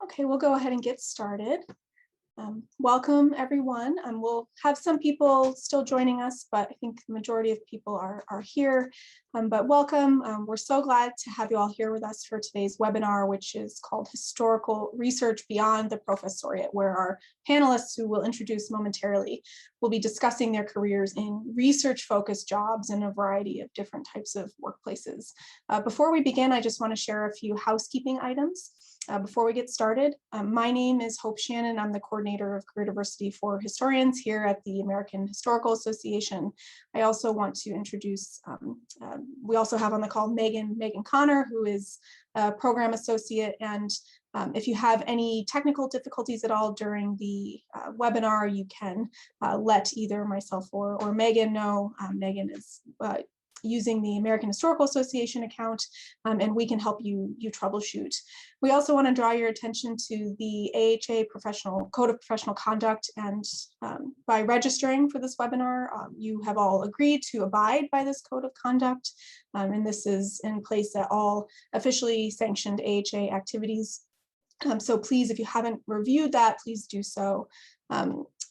Okay, we'll go ahead and get started. Welcome, everyone. We'll have some people still joining us, but I think the majority of people are here. But welcome. We're so glad to have you all here with us for today's webinar, which is called Historical Research Beyond the Professoriate, where our panelists, who we'll introduce momentarily, will be discussing their careers in research-focused jobs in a variety of different types of workplaces. Before we begin, I just want to share a few housekeeping items. Before we get started, my name is Hope Shannon. I'm the coordinator of career diversity for historians here at the American Historical Association. I also want to introduce, we also have on the call Megan Connor, who is a program associate. And if you have any technical difficulties at all during the webinar, you can let either myself or Megan know. Megan is using the American Historical Association account, and we can help you troubleshoot. We also want to draw your attention to the AHA Code of Professional Conduct, and by registering for this webinar, you have all agreed to abide by this Code of Conduct, and this is in place at all officially sanctioned AHA activities. So please, if you haven't reviewed that, please do so.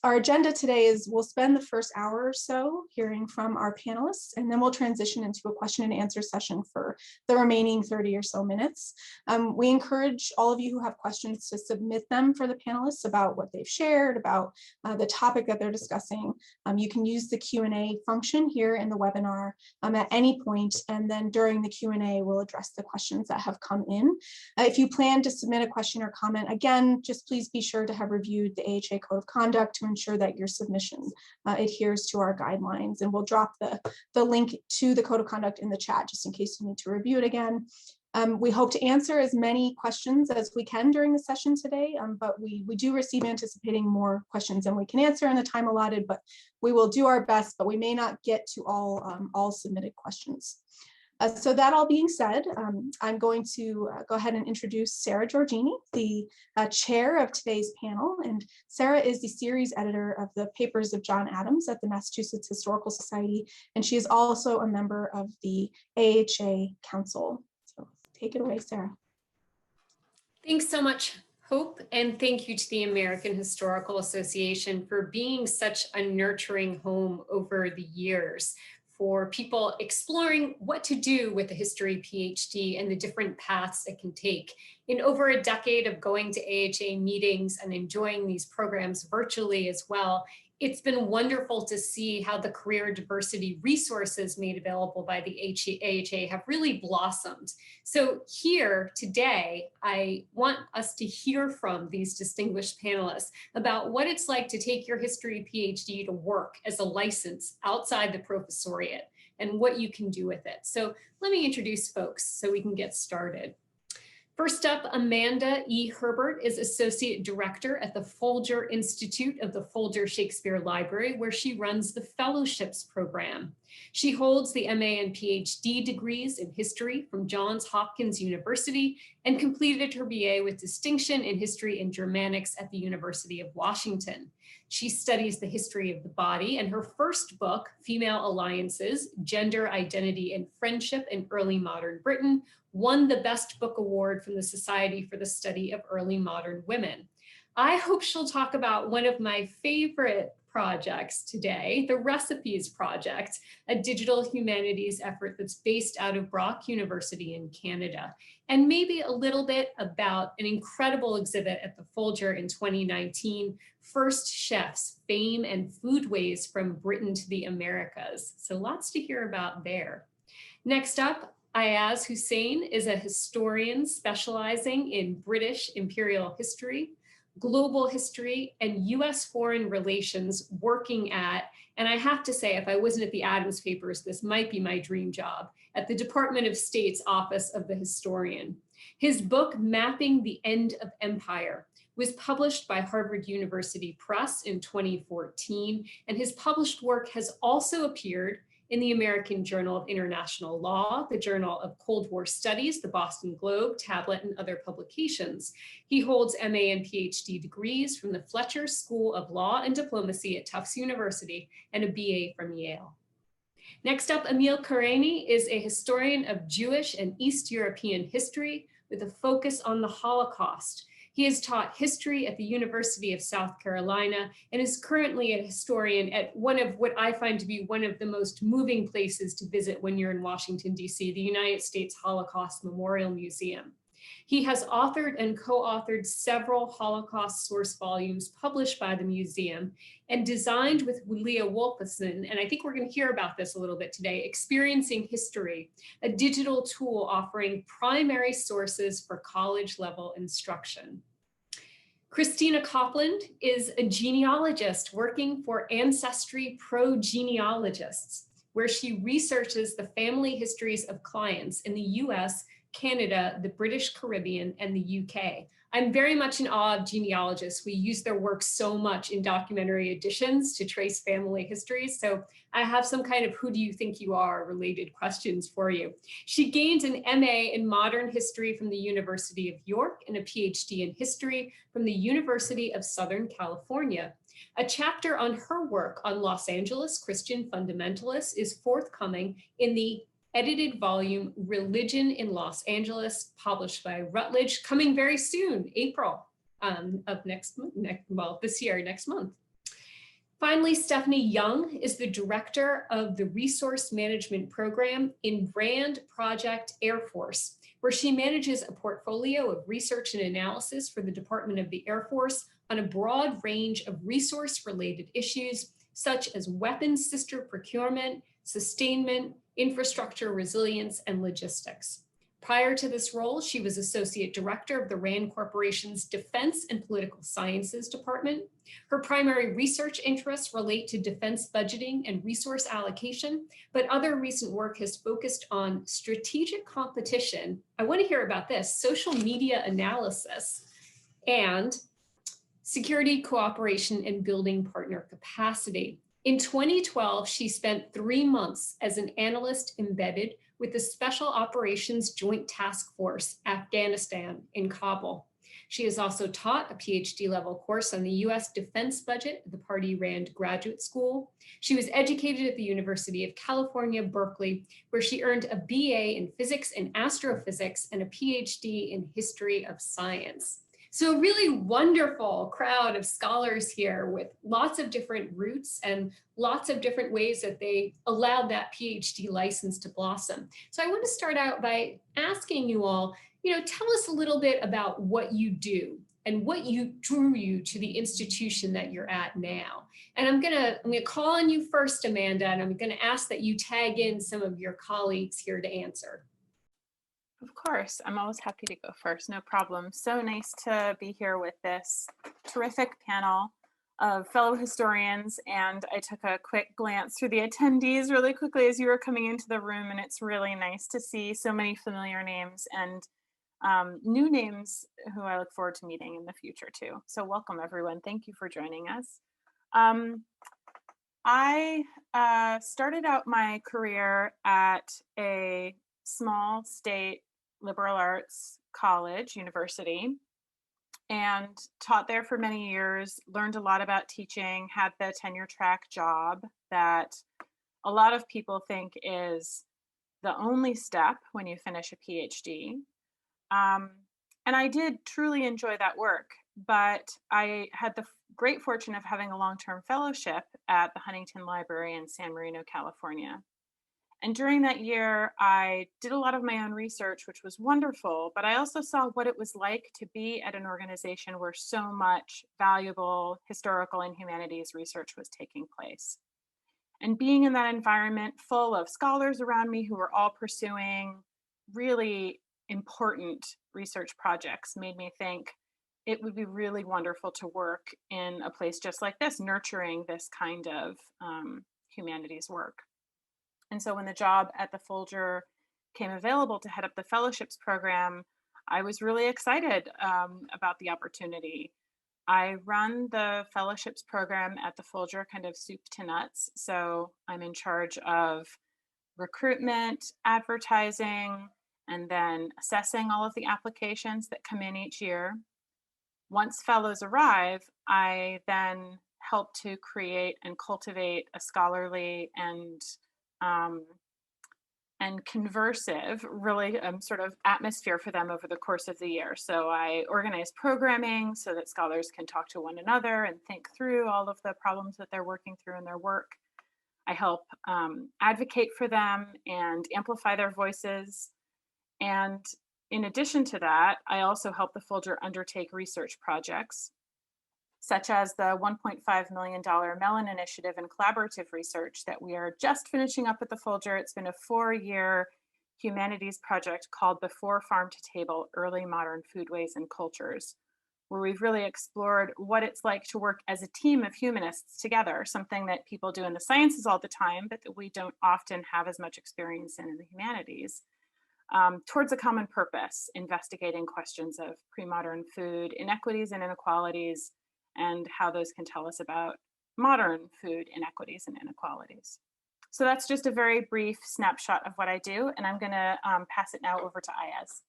Our agenda today is we'll spend the first hour or so hearing from our panelists, and then we'll transition into a question and answer session for the remaining 30 or so minutes. We encourage all of you who have questions to submit them for the panelists about what they've shared, about the topic that they're discussing. You can use the Q&A function here in the webinar at any point, and then during the Q&A, we'll address the questions that have come in. If you plan to submit a question or comment, again, just please be sure to have reviewed the AHA Code of Conduct to ensure that your submission adheres to our guidelines. And we'll drop the link to the Code of Conduct in the chat just in case you need to review it again. We hope to answer as many questions as we can during the session today, but we do receive anticipating more questions than we can answer in the time allotted, but we will do our best, but we may not get to all submitted questions. So that all being said, I'm going to go ahead and introduce Sara Georgini, the chair of today's panel. And Sara is the series editor of the Papers of John Adams at the Massachusetts Historical Society, and she is also a member of the AHA Council. So take it away, Sara. Thanks so much, Hope, and thank you to the American Historical Association for being such a nurturing home over the years for people exploring what to do with a history PhD and the different paths it can take. In over a decade of going to AHA meetings and enjoying these programs virtually as well, it's been wonderful to see how the career diversity resources made available by the AHA have really blossomed. So here today, I want us to hear from these distinguished panelists about what it's like to take your history PhD to work as a license outside the professoriate and what you can do with it. So let me introduce folks so we can get started. First up, Amanda E. Herbert is Associate Director at the Folger Institute of the Folger Shakespeare Library, where she runs the Fellowships Program. She holds the MA and PhD degrees in history from Johns Hopkins University and completed her BA with distinction in history and Germanics at the University of Washington. She studies the history of the body, and her first book, Female Alliances, Gender, Identity, and Friendship in Early Modern Britain, won the Best Book Award from the Society for the Study of Early Modern Women. I hope she'll talk about one of my favorite projects today, the Recipes Project, a digital humanities effort that's based out of Brock University in Canada, and maybe a little bit about an incredible exhibit at the Folger in 2019, First Chefs, Fame and Foodways from Britain to the Americas. So lots to hear about there. Next up, Aiyaz Husain is a historian specializing in British imperial history, global history, and US foreign relations, working at, and I have to say, if I wasn't at the Adams Papers, this might be my dream job, at the Department of State's Office of the Historian. His book, Mapping the End of Empire, was published by Harvard University Press in 2014, and his published work has also appeared in the American Journal of International Law, the Journal of Cold War Studies, the Boston Globe, Tablet, and other publications. He holds MA and PhD degrees from the Fletcher School of Law and Diplomacy at Tufts University and a BA from Yale. Next up, Emil Carrani is a historian of Jewish and East European history with a focus on the Holocaust. He has taught history at the University of South Carolina and is currently a historian at one of what I find to be one of the most moving places to visit when you're in Washington, D.C., the United States Holocaust Memorial Museum. He has authored and co-authored several Holocaust source volumes published by the museum and designed with Leah Wolfson, and I think we're going to hear about this a little bit today, Experiencing History, a digital tool offering primary sources for college-level instruction. Christina Copland is a genealogist working for Ancestry Pro Genealogists, where she researches the family histories of clients in the US, Canada, the British Caribbean, and the UK. I'm very much in awe of genealogists. We use their work so much in documentary editions to trace family histories. So I have some kind of who do you think you are related questions for you. She gained an MA in modern history from the University of York and a PhD in history from the University of Southern California. A chapter on her work on Los Angeles Christian fundamentalists is forthcoming in the edited volume, Religion in Los Angeles, published by Routledge, coming very soon, April of next month. Finally, Stephanie Young is the director of the Resource Management Program in Brand Project Air Force, where she manages a portfolio of research and analysis for the Department of the Air Force on a broad range of resource-related issues, such as weapons system procurement, sustainment, infrastructure resilience, and logistics. Prior to this role, she was Associate Director of the RAND Corporation's Defense and Political Sciences Department. Her primary research interests relate to defense budgeting and resource allocation, but other recent work has focused on strategic competition. I want to hear about this, social media analysis, and security cooperation and building partner capacity. In 2012, she spent 3 months as an analyst embedded with the Special Operations Joint Task Force, Afghanistan, in Kabul. She has also taught a PhD level course on the US defense budget at the Pardee Rand Graduate School. She was educated at the University of California, Berkeley, where she earned a BA in physics and astrophysics and a PhD in history of science. So a really wonderful crowd of scholars here with lots of different roots and lots of different ways that they allowed that PhD license to blossom. So I want to start out by asking you all, tell us a little bit about what you do and what drew you to the institution that you're at now. And I'm gonna call on you first, Amanda, and I'm gonna ask that you tag in some of your colleagues here to answer. Of course, I'm always happy to go first, no problem. So nice to be here with this terrific panel of fellow historians, and I took a quick glance through the attendees really quickly as you were coming into the room, and it's really nice to see so many familiar names and new names who I look forward to meeting in the future too. So welcome everyone, thank you for joining us. I started out my career at a small state liberal arts college, university, and taught there for many years, learned a lot about teaching, had the tenure track job that a lot of people think is the only step when you finish a PhD. And I did truly enjoy that work, but I had the great fortune of having a long-term fellowship at the Huntington Library in San Marino, California. And during that year, I did a lot of my own research, which was wonderful, but I also saw what it was like to be at an organization where so much valuable historical and humanities research was taking place. And being in that environment full of scholars around me who were all pursuing really important research projects made me think it would be really wonderful to work in a place just like this, nurturing this kind of humanities work. And so when the job at the Folger came available to head up the fellowships program, I was really excited about the opportunity. I run the fellowships program at the Folger kind of soup to nuts. So I'm in charge of recruitment, advertising, and then assessing all of the applications that come in each year. Once fellows arrive, I then help to create and cultivate a scholarly and and conversive, really sort of atmosphere for them over the course of the year. So I organize programming so that scholars can talk to one another and think through all of the problems that they're working through in their work. I help advocate for them and amplify their voices. And in addition to that, I also help the Folger undertake research projects, such as the $1.5 million Mellon Initiative and collaborative research that we are just finishing up at the Folger. It's been a 4-year humanities project called Before Farm to Table, Early Modern Foodways and Cultures, where we've really explored what it's like to work as a team of humanists together, something that people do in the sciences all the time, but that we don't often have as much experience in the humanities, towards a common purpose, investigating questions of pre-modern food inequities and inequalities, and how those can tell us about modern food inequities and inequalities. So that's just a very brief snapshot of what I do, and I'm gonna pass it now over to Aiyaz.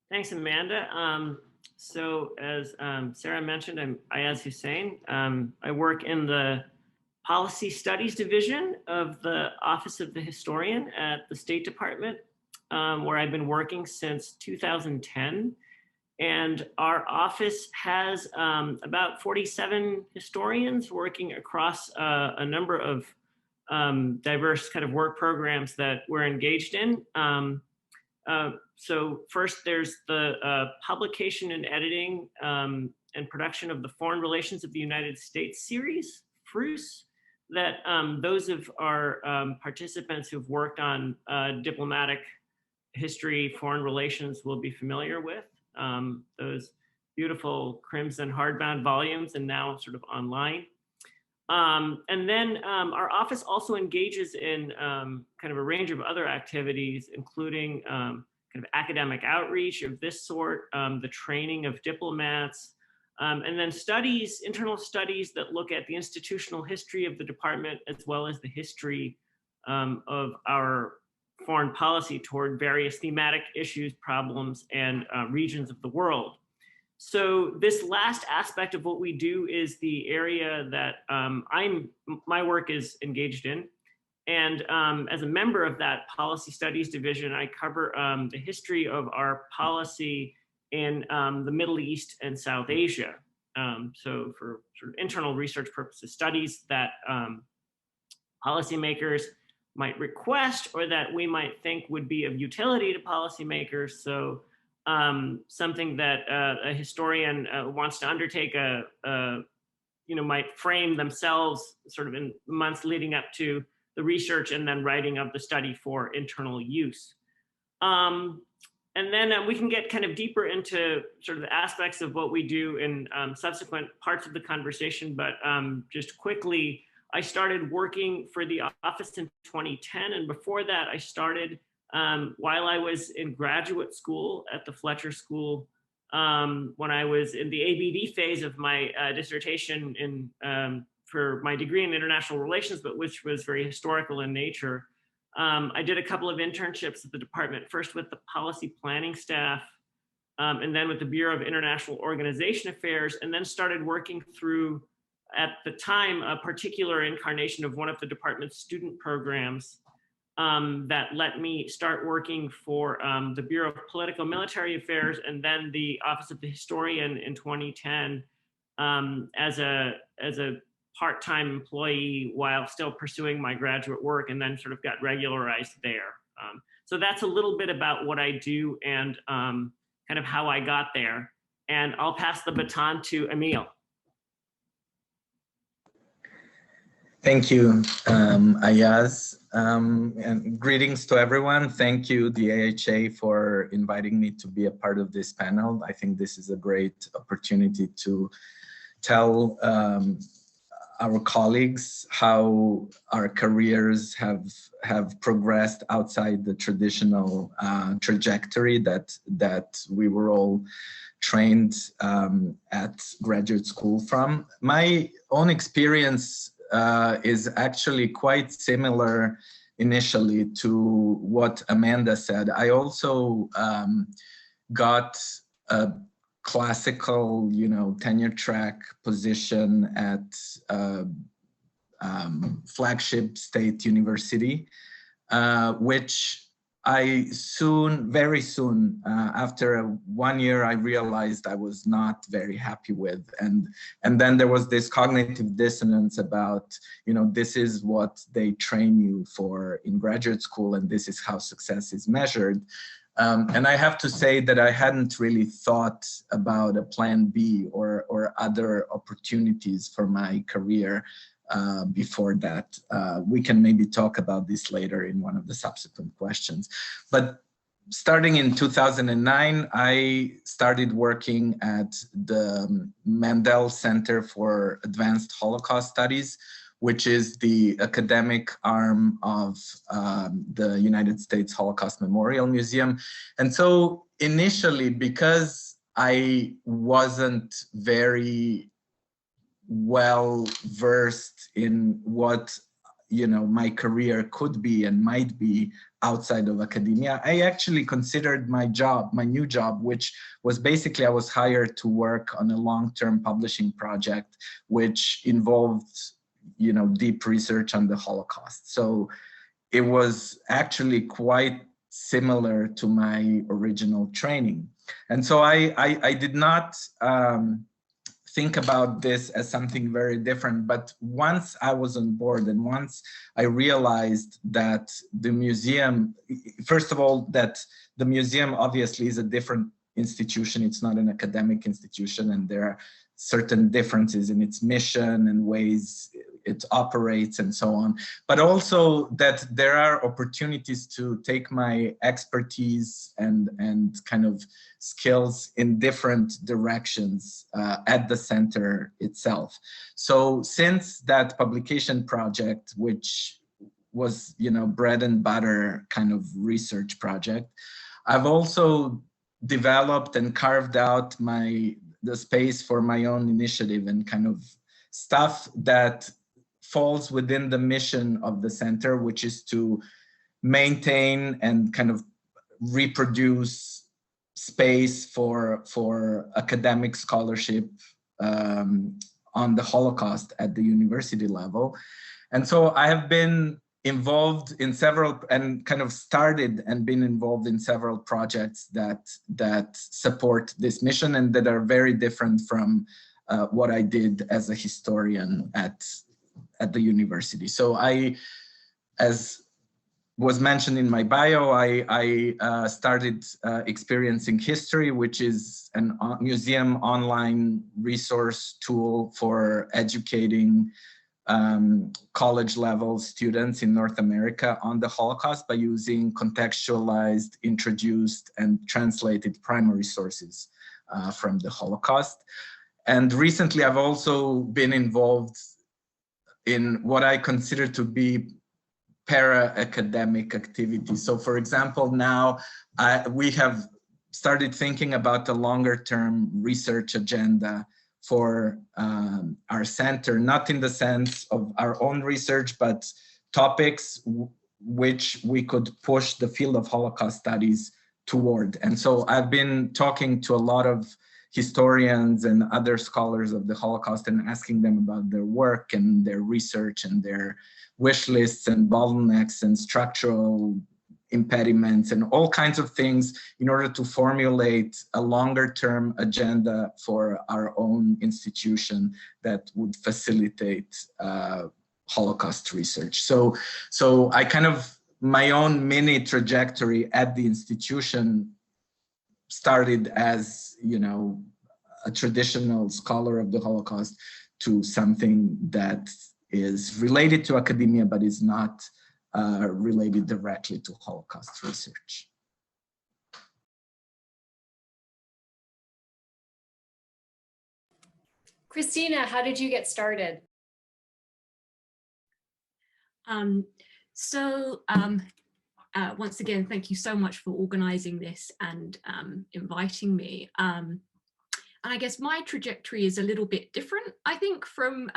Thanks, Amanda. So as Sara mentioned, I'm Aiyaz Husain. I work in the Policy Studies Division of the Office of the Historian at the State Department, where I've been working since 2010. And our office has about 47 historians working across a number of diverse kind of work programs that we're engaged in. So first, there's the publication and editing and production of the Foreign Relations of the United States series, FRUS, that those of our participants who've worked on diplomatic history, foreign relations will be familiar with. Those beautiful crimson hardbound volumes and now sort of online. And then our office also engages in kind of a range of other activities, including kind of academic outreach of this sort, the training of diplomats, and then studies, internal studies that look at the institutional history of the department, as well as the history of our foreign policy toward various thematic issues, problems, and regions of the world. So this last aspect of what we do is the area that my work is engaged in. And as a member of that Policy Studies Division, I cover the history of our policy in the Middle East and South Asia. So for sort of internal research purposes, studies that policymakers might request or that we might think would be of utility to policymakers. So something that a historian wants to undertake might frame themselves sort of in months leading up to the research and then writing of the study for internal use. And then we can get kind of deeper into sort of the aspects of what we do in subsequent parts of the conversation, but just quickly, I started working for the office in 2010, and before that I started while I was in graduate school at the Fletcher School, when I was in the ABD phase of my dissertation for my degree in international relations, but which was very historical in nature. I did a couple of internships at the department, first with the policy planning staff, and then with the Bureau of International Organization Affairs, and then started working through, at the time, a particular incarnation of one of the department's student programs that let me start working for the Bureau of Political Military Affairs and then the Office of the Historian in 2010 as a part-time employee while still pursuing my graduate work, and then sort of got regularized there. So that's a little bit about what I do and kind of how I got there. And I'll pass the baton to Emil. Thank you, Aiyaz, and greetings to everyone. Thank you, the AHA, for inviting me to be a part of this panel. I think this is a great opportunity to tell our colleagues how our careers have progressed outside the traditional trajectory that we were all trained at graduate school from. My own experience is actually quite similar initially to what Amanda said. I also got a classical, tenure track position at flagship state university, which I very soon, after 1 year, I realized I was not very happy with. And then there was this cognitive dissonance about, this is what they train you for in graduate school, and this is how success is measured. And I have to say that I hadn't really thought about a plan B or other opportunities for my career before that. We can maybe talk about this later in one of the subsequent questions. But starting in 2009, I started working at the Mandel Center for Advanced Holocaust Studies, which is the academic arm of the United States Holocaust Memorial Museum. And so initially, because I wasn't very well versed in what my career could be and might be outside of academia, I actually considered my new job, which was basically I was hired to work on a long-term publishing project, which involved deep research on the Holocaust. So it was actually quite similar to my original training. And so I did not think about this as something very different. But once I was on board and once I realized that the museum, first of all, that the museum obviously is a different institution. It's not an academic institution, and there are certain differences in its mission and ways it operates and so on, but also that there are opportunities to take my expertise and kind of skills in different directions at the center itself. So since that publication project, which was, bread and butter kind of research project, I've also developed and carved out the space for my own initiative and kind of stuff that falls within the mission of the center, which is to maintain and kind of reproduce space for academic scholarship on the Holocaust at the university level. And so I have been involved in several and kind of started and been involved in several projects that support this mission and that are very different from what I did as a historian at the university. So as was mentioned in my bio, I started experiencing history, which is a museum online resource tool for educating college level students in North America on the Holocaust by using contextualized, introduced, and translated primary sources from the Holocaust. And recently I've also been involved in what I consider to be para-academic activities. So for example, now we have started thinking about a longer-term research agenda for our center, not in the sense of our own research, but topics which we could push the field of Holocaust studies toward. And so I've been talking to a lot of historians and other scholars of the Holocaust and asking them about their work and their research and their wish lists and bottlenecks and structural impediments and all kinds of things in order to formulate a longer term agenda for our own institution that would facilitate Holocaust research. So I kind of, my own mini trajectory at the institution started as, a traditional scholar of the Holocaust to something that is related to academia, but is not related directly to Holocaust research. Christina, how did you get started? Once again, thank you so much for organizing this and inviting me. And I guess my trajectory is a little bit different, I think, from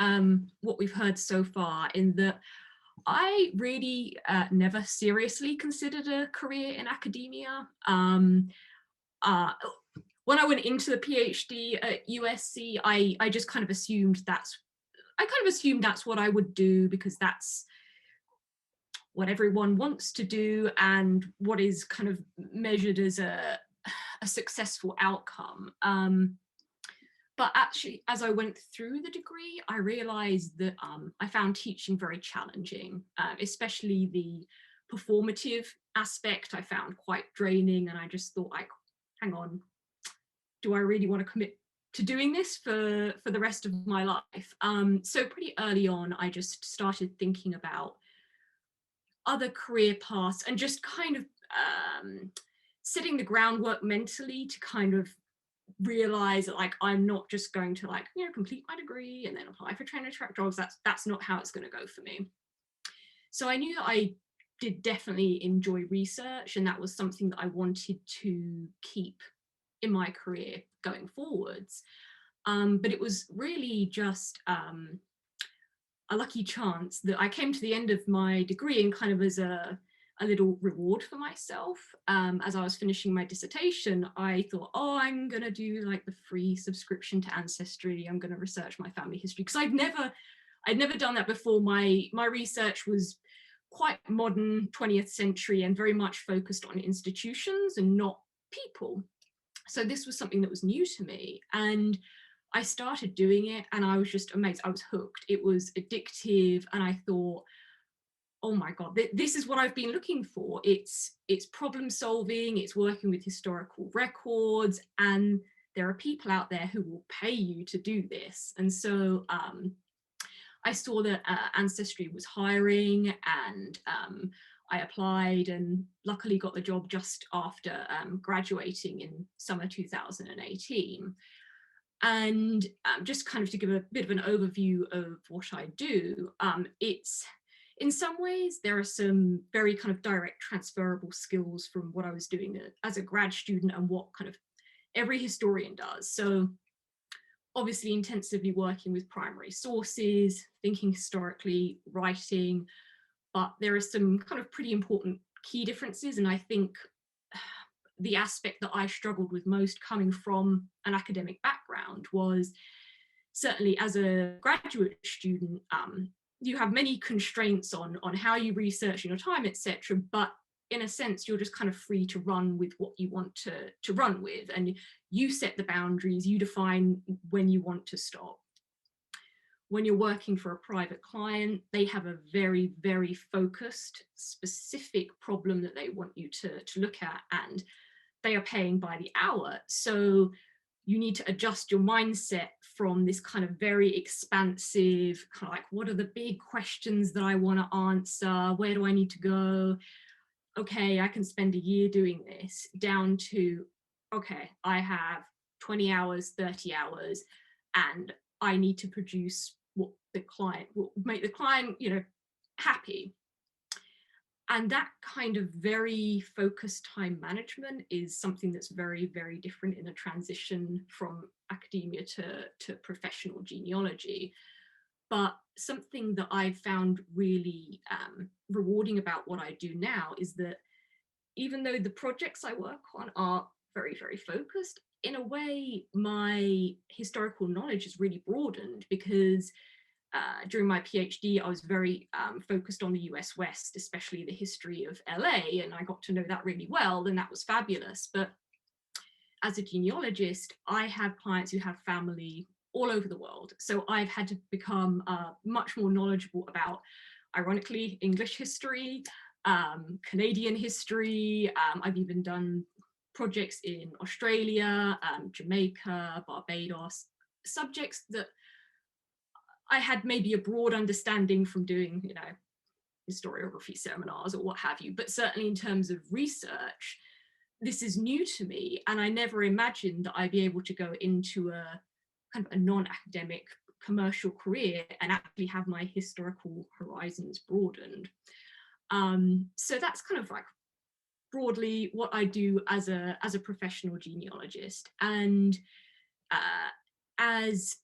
what we've heard so far, in that I really never seriously considered a career in academia. When I went into the PhD at USC, I just kind of assumed that's kind of assumed that's what I would do because that's what everyone wants to do and what is kind of measured as a successful outcome. But actually, as I went through the degree, I realized that I found teaching very challenging, especially the performative aspect I found quite draining. And I just thought, like, hang on, do I really want to commit to doing this for the rest of my life? So pretty early on, I just started thinking about other career paths and just kind of setting the groundwork mentally to kind of realize that, like, I'm not just going to, like, you know, complete my degree and then apply for trainer track jobs. That's not how it's going to go for me. So I knew that I did definitely enjoy research, and that was something that I wanted to keep in my career going forwards. But it was really just a lucky chance that I came to the end of my degree and kind of as a little reward for myself. As I was finishing my dissertation, I thought, oh, I'm gonna do like the free subscription to Ancestry. I'm gonna research my family history, because I'd never done that before. My research was quite modern 20th century and very much focused on institutions and not people. So this was something that was new to me, and I started doing it and I was just amazed. I was hooked. It was addictive, and I thought, oh my God, this is what I've been looking for. It's problem solving, it's working with historical records, and there are people out there who will pay you to do this. And so I saw that Ancestry was hiring, and I applied and luckily got the job just after graduating in summer 2018. And just kind of to give a bit of an overview of what I do, it's, in some ways, there are some very kind of direct transferable skills from what I was doing as a grad student and what kind of every historian does. So obviously intensively working with primary sources, thinking historically, writing, but there are some kind of pretty important key differences. And I think the aspect that I struggled with most coming from an academic background was, certainly as a graduate student, you have many constraints on how you research in your time, etc. But in a sense, you're just kind of free to run with what you want to run with, and you set the boundaries, you define when you want to stop. When you're working for a private client, they have a very, very focused, specific problem that they want you to look at, and they are paying by the hour. So you need to adjust your mindset from this kind of very expansive, kind of like, what are the big questions that I want to answer? Where do I need to go? Okay, I can spend a year doing this, down to, okay, I have 20 hours, 30 hours, and I need to produce what the client will make the client, you know, happy. And that kind of very focused time management is something that's very, very different in a transition from academia to professional genealogy. But something that I've found really rewarding about what I do now is that even though the projects I work on are very, very focused, in a way, my historical knowledge has really broadened, because during my PhD, I was very focused on the US West, especially the history of LA, and I got to know that really well, and that was fabulous. But as a genealogist, I have clients who have family all over the world. So I've had to become much more knowledgeable about, ironically, English history, Canadian history. I've even done projects in Australia, Jamaica, Barbados, subjects that I had maybe a broad understanding from doing, you know, historiography seminars or what have you, but certainly in terms of research, this is new to me, and I never imagined that I'd be able to go into a kind of a non-academic commercial career and actually have my historical horizons broadened. So that's kind of like broadly what I do as a professional genealogist. And as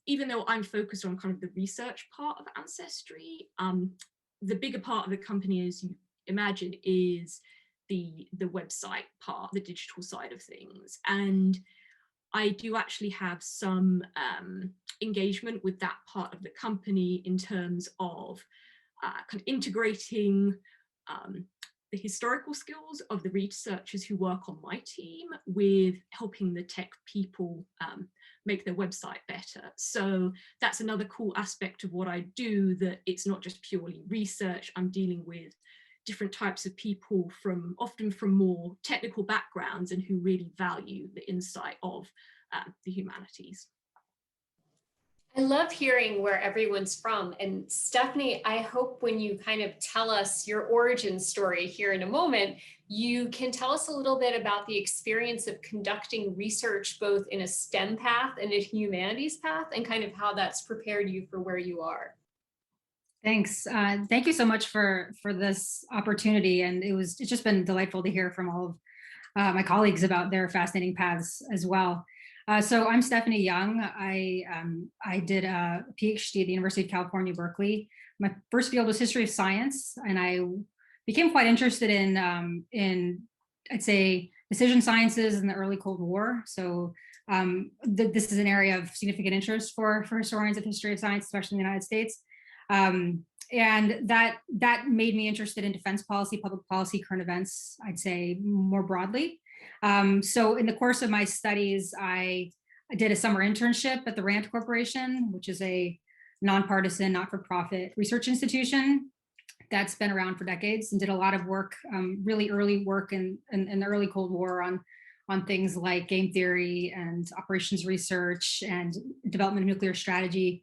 even though I'm focused on kind of the research part of Ancestry, the bigger part of the company, as you imagine, is the website part, the digital side of things. And I do actually have some engagement with that part of the company in terms of kind of integrating the historical skills of the researchers who work on my team with helping the tech people make their website better. So that's another cool aspect of what I do, that it's not just purely research. I'm dealing with different types of people often from more technical backgrounds and who really value the insight of the humanities. I love hearing where everyone's from. And Stephanie, I hope when you kind of tell us your origin story here in a moment, you can tell us a little bit about the experience of conducting research both in a STEM path and a humanities path, and kind of how that's prepared you for where you are. Thanks. Thank you so much for this opportunity. And it's just been delightful to hear from all of my colleagues about their fascinating paths as well. So I'm Stephanie Young. I did a PhD at the University of California, Berkeley. My first field was history of science, and I became quite interested in I'd say decision sciences in the early Cold War. So this is an area of significant interest for historians of history of science, especially in the United States. And that made me interested in defense policy, public policy, current events, I'd say more broadly. So in the course of my studies, I did a summer internship at the RAND Corporation, which is a nonpartisan, not-for-profit research institution that's been around for decades, and did a lot of work, really early work in the early Cold War on things like game theory and operations research and development of nuclear strategy.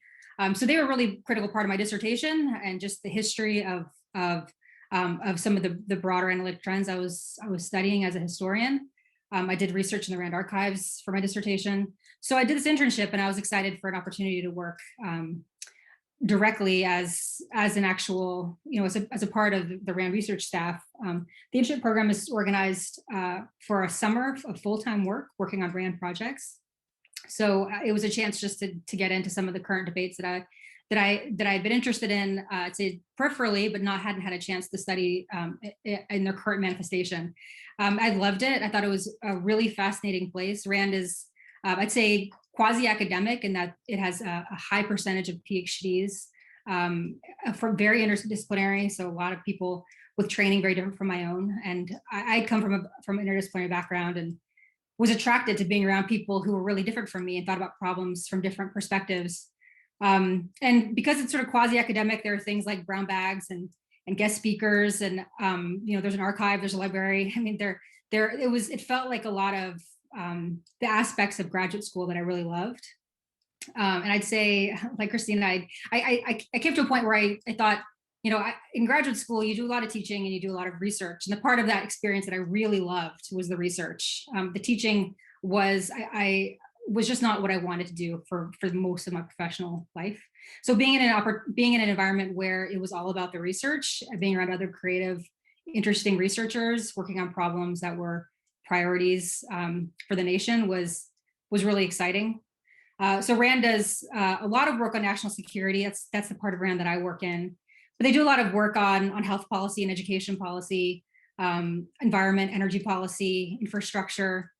So they were a really critical part of my dissertation, and just the history of some of the broader analytic trends I was studying as a historian. I did research in the RAND archives for my dissertation. So I did this internship, and I was excited for an opportunity to work directly as an actual, as a part of the RAND research staff. The internship program is organized for a summer of full-time work, working on RAND projects. So it was a chance just to get into some of the current debates that I had been interested in, I'd say peripherally, but hadn't had a chance to study in their current manifestation. I loved it. I thought it was a really fascinating place. RAND is, I'd say, quasi-academic in that it has a high percentage of PhDs, for very interdisciplinary. So a lot of people with training very different from my own. And I come from an interdisciplinary background, and was attracted to being around people who were really different from me and thought about problems from different perspectives. And because it's sort of quasi-academic, there are things like brown bags and guest speakers, and there's an archive, there's a library. I mean, it felt like a lot of the aspects of graduate school that I really loved. And I'd say, like Christina, I came to a point where I thought, in graduate school, you do a lot of teaching and you do a lot of research. And the part of that experience that I really loved was the research. The teaching was just not what I wanted to do for most of my professional life. So being in an environment where it was all about the research, being around other creative, interesting researchers working on problems that were priorities for the nation was really exciting. So RAND does a lot of work on national security. That's the part of RAND that I work in. But they do a lot of work on health policy and education policy, environment, energy policy, infrastructure.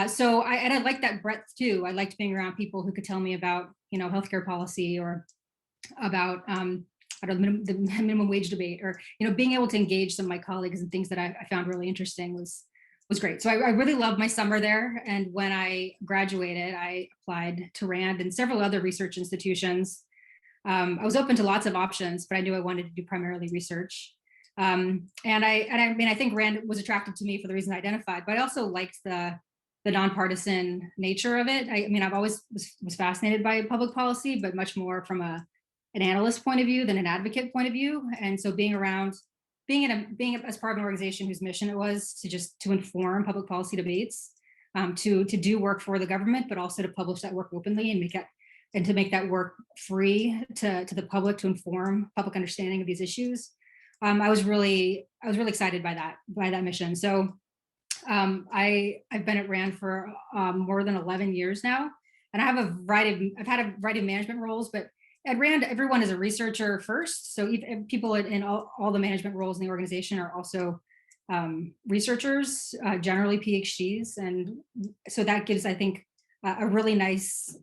So I like that breadth too. I liked being around people who could tell me about, healthcare policy, or about the minimum wage debate, or being able to engage some of my colleagues in things that I found really interesting was great. So I really loved my summer there. And when I graduated, I applied to RAND and several other research institutions. I was open to lots of options, but I knew I wanted to do primarily research. And I think RAND was attractive to me for the reason I identified, but I also liked the nonpartisan nature of it. I've always was fascinated by public policy, but much more from an analyst point of view than an advocate point of view. And so being as part of an organization whose mission it was to inform public policy debates, to do work for the government, but also to publish that work openly and to make that work free to the public, to inform public understanding of these issues. I was really excited by that mission. So I've been at RAND for more than 11 years now, and I've had a variety of management roles, but at RAND, everyone is a researcher first. So people in all the management roles in the organization are also researchers, generally PhDs. And so that gives, I think, a really nice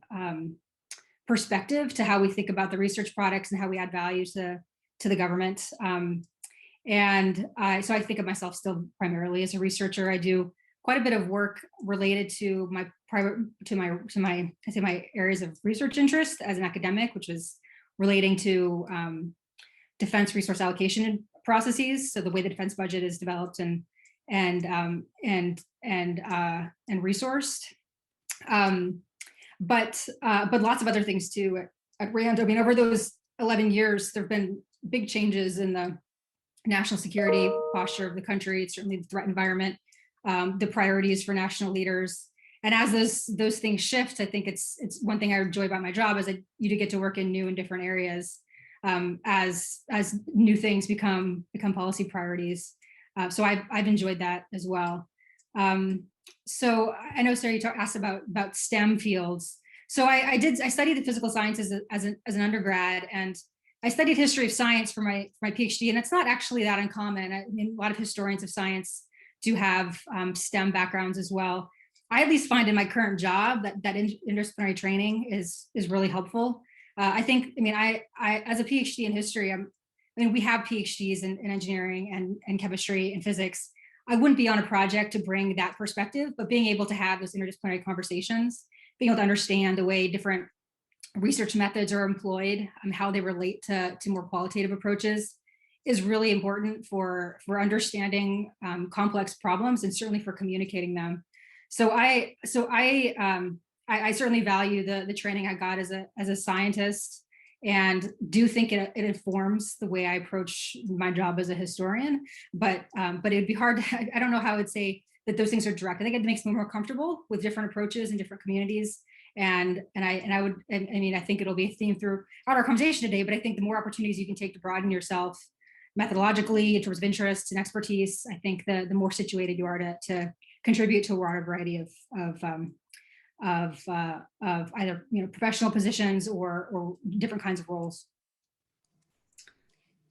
perspective to how we think about the research products and how we add value to the government. So I think of myself still primarily as a researcher. I do quite a bit of work related to my areas of research interest as an academic, which is relating to defense resource allocation processes. So the way the defense budget is developed and resourced. But lots of other things too at RAND. I mean, over those 11 years, there have been big changes in the national security posture of the country, certainly the threat environment, the priorities for national leaders. And as those things shift, I think it's one thing I enjoy about my job is that you do get to work in new and different areas as new things become policy priorities. So I've enjoyed that as well. So I know, Sarah, you asked about STEM fields. So I studied the physical sciences as an undergrad, and I studied history of science for my PhD, and it's not actually that uncommon. I mean, a lot of historians of science do have STEM backgrounds as well. I at least find in my current job that interdisciplinary training is really helpful. I think, I mean, I as a PhD in history, we have PhDs in engineering and chemistry and physics. I wouldn't be on a project to bring that perspective, but being able to have those interdisciplinary conversations, being able to understand the way different research methods are employed and how they relate to more qualitative approaches is really important for understanding complex problems and certainly for communicating them. So I certainly value the training I got as a scientist, and do think it informs the way I approach my job as a historian. But it'd be hard to, I don't know how I would say that those things are direct. I think it makes me more comfortable with different approaches in different communities. I think it'll be a theme throughout our conversation today, but I think the more opportunities you can take to broaden yourself methodologically in terms of interests and expertise, I think the more situated you are to contribute to a broader variety of either professional positions or different kinds of roles.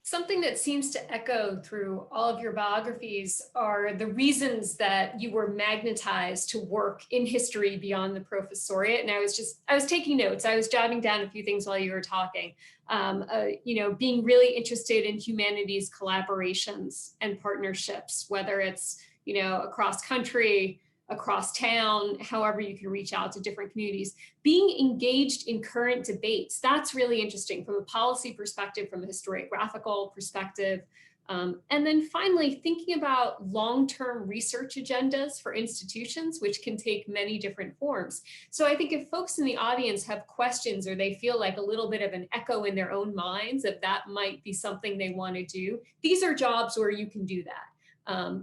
Something that seems to echo through all of your biographies are the reasons that you were magnetized to work in history beyond the Professoriate. And I was taking notes. I was jotting down a few things while you were talking. Being really interested in humanities collaborations and partnerships, whether it's, across country, across town, however you can reach out to different communities, being engaged in current debates. That's really interesting from a policy perspective, from a historiographical perspective. And then finally, thinking about long-term research agendas for institutions, which can take many different forms. So I think if folks in the audience have questions or they feel like a little bit of an echo in their own minds of that might be something they want to do, these are jobs where you can do that.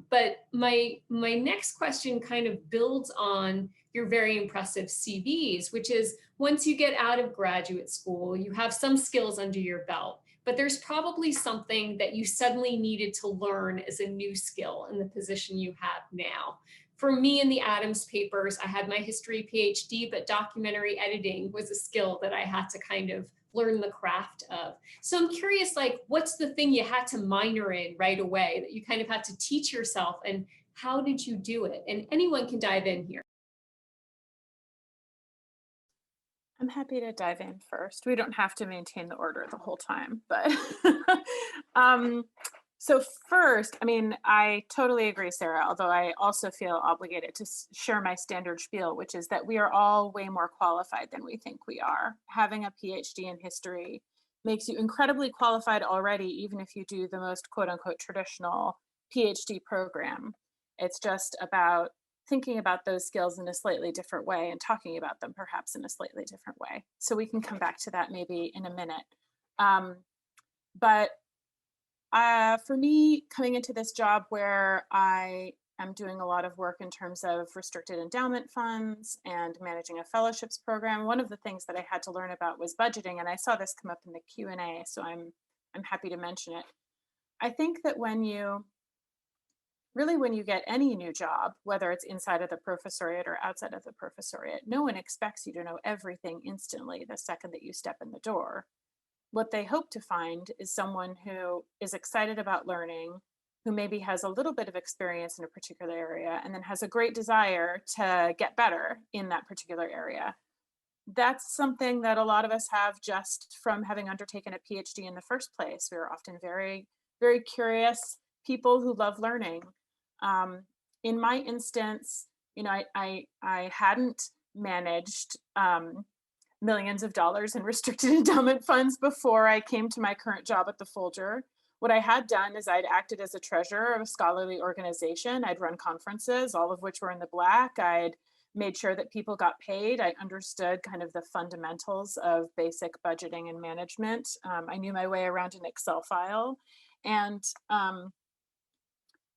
But my next question kind of builds on your very impressive CVs, which is once you get out of graduate school, you have some skills under your belt, but there's probably something that you suddenly needed to learn as a new skill in the position you have now. For me in the Adams papers, I had my history PhD, but documentary editing was a skill that I had to kind of learn the craft of. So I'm curious, what's the thing you had to minor in right away that you kind of had to teach yourself, and how did you do it? And anyone can dive in here. I'm happy to dive in first. We don't have to maintain the order the whole time, but so first, I totally agree, Sarah, although I also feel obligated to share my standard spiel, which is that we are all way more qualified than we think we are. Having a PhD in history makes you incredibly qualified already, even if you do the most quote unquote traditional PhD program. It's just about thinking about those skills in a slightly different way and talking about them perhaps in a slightly different way. So we can come back to that maybe in a minute. For me, coming into this job where I am doing a lot of work in terms of restricted endowment funds and managing a fellowships program, one of the things that I had to learn about was budgeting, and I saw this come up in the Q&A, so I'm happy to mention it. I think that when you get any new job, whether it's inside of the Professoriate or outside of the Professoriate, no one expects you to know everything instantly the second that you step in the door. What they hope to find is someone who is excited about learning, who maybe has a little bit of experience in a particular area and then has a great desire to get better in that particular area. That's something that a lot of us have just from having undertaken a PhD in the first place. We are often very, very curious people who love learning. In my instance, you know, I hadn't managed millions of dollars in restricted endowment funds before I came to my current job at the Folger. What I had done is I'd acted as a treasurer of a scholarly organization. I'd run conferences, all of which were in the black. I'd made sure that people got paid. I understood kind of the fundamentals of basic budgeting and management. I knew my way around an Excel file. And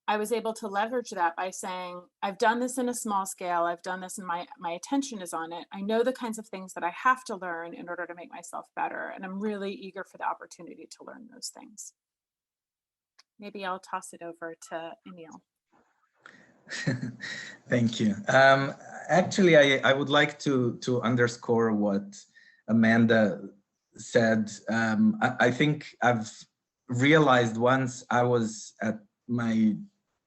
I was able to leverage that by saying, I've done this in a small scale. I've done this and my attention is on it. I know the kinds of things that I have to learn in order to make myself better. And I'm really eager for the opportunity to learn those things. Maybe I'll toss it over to Emil. Thank you. Actually, I would like to underscore what Amanda said. I think I've realized once I was at my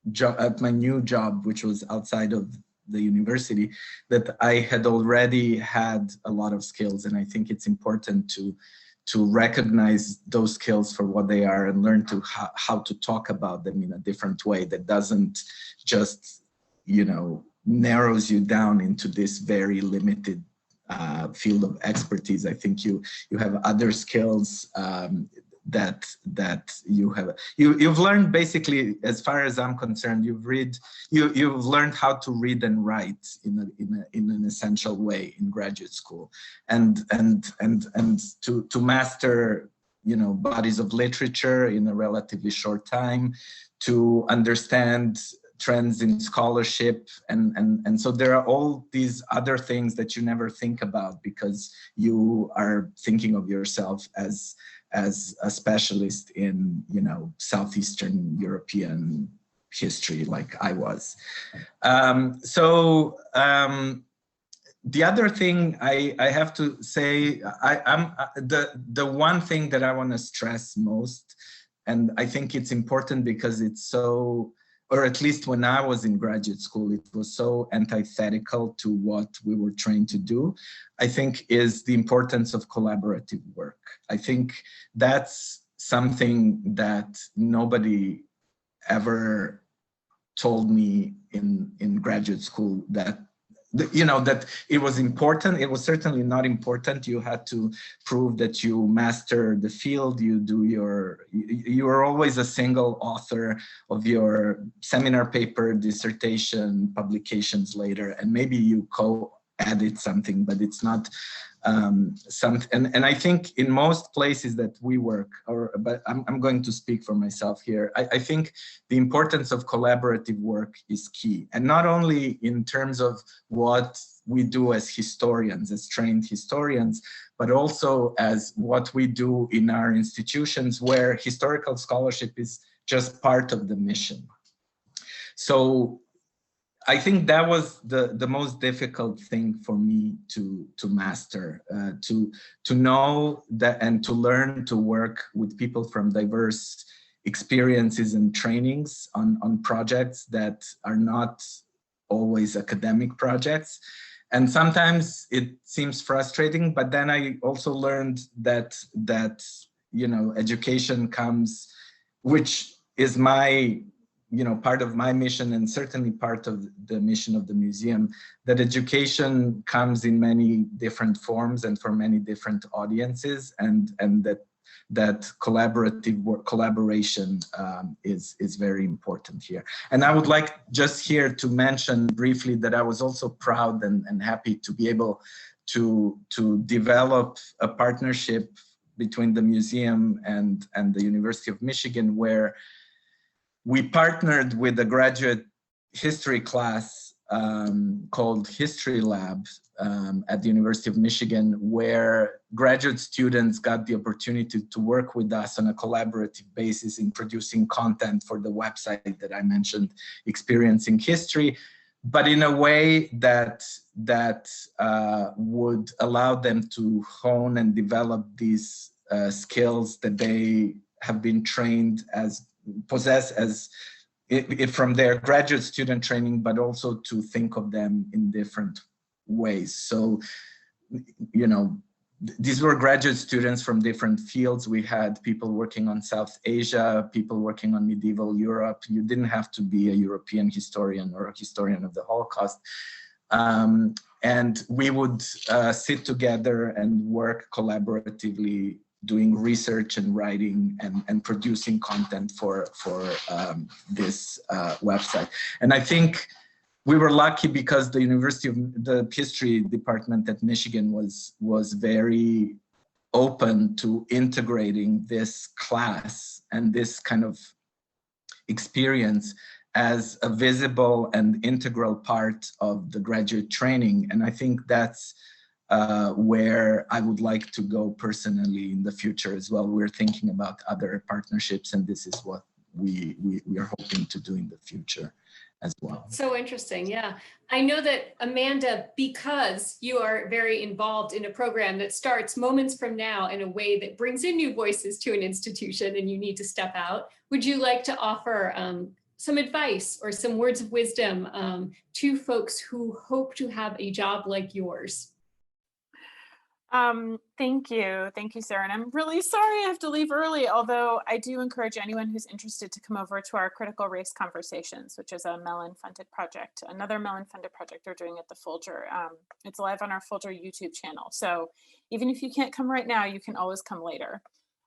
new job, which was outside of the university, that I had already had a lot of skills, and I think it's important to recognize those skills for what they are and learn to how to talk about them in a different way that doesn't just, you know, narrows you down into this very limited field of expertise. I think you have other skills that you have. You've learned, basically, as far as I'm concerned, you've learned how to read and write in an essential way in graduate school, and to master, you know, bodies of literature in a relatively short time, to understand trends in scholarship, and so there are all these other things that you never think about because you are thinking of yourself as a specialist in, you know, Southeastern European history, like I was. The other thing I have to say, the one thing that I want to stress most, and I think it's important because it's so, or at least when I was in graduate school, it was so antithetical to what we were trained to do, I think, is the importance of collaborative work. I think that's something that nobody ever told me in graduate school, that, you know, that it was important. It was certainly not important. You had to prove that you master the field. You were always a single author of your seminar paper, dissertation, publications later, and maybe you co-edit something, but it's not something. And I think in most places that we work, but I'm going to speak for myself here, I think the importance of collaborative work is key. And not only in terms of what we do as historians, as trained historians, but also as what we do in our institutions where historical scholarship is just part of the mission. So I think that was the most difficult thing for me to master, to know that and to learn to work with people from diverse experiences and trainings on projects that are not always academic projects. And sometimes it seems frustrating, but then I also learned that you know, education comes, which is my, you know, part of my mission and certainly part of the mission of the museum, that education comes in many different forms and for many different audiences, and that collaborative work, collaboration is very important here. And I would like just here to mention briefly that I was also proud and happy to be able to develop a partnership between the museum and the University of Michigan, where we partnered with a graduate history class called History Lab at the University of Michigan, where graduate students got the opportunity to work with us on a collaborative basis in producing content for the website that I mentioned, Experiencing History, but in a way that would allow them to hone and develop these skills that they have been trained as possess as from their graduate student training, but also to think of them in different ways. So, you know, these were graduate students from different fields. We had people working on South Asia, people working on medieval Europe. You didn't have to be a European historian or a historian of the Holocaust. And we would sit together and work collaboratively, doing research and writing and producing content for this website. And I think we were lucky because the the history department at Michigan was very open to integrating this class and this kind of experience as a visible and integral part of the graduate training. And I think that's where I would like to go personally in the future as well. We're thinking about other partnerships, and this is what we are hoping to do in the future as well. So interesting, yeah. I know that Amanda, because you are very involved in a program that starts moments from now in a way that brings in new voices to an institution and you need to step out, would you like to offer some advice or some words of wisdom to folks who hope to have a job like yours? Thank you, Sara. And I'm really sorry I have to leave early, although I do encourage anyone who's interested to come over to our Critical Race Conversations, which is a Mellon-funded project, another Mellon-funded project they're doing at the Folger. It's live on our Folger YouTube channel. So even if you can't come right now, you can always come later.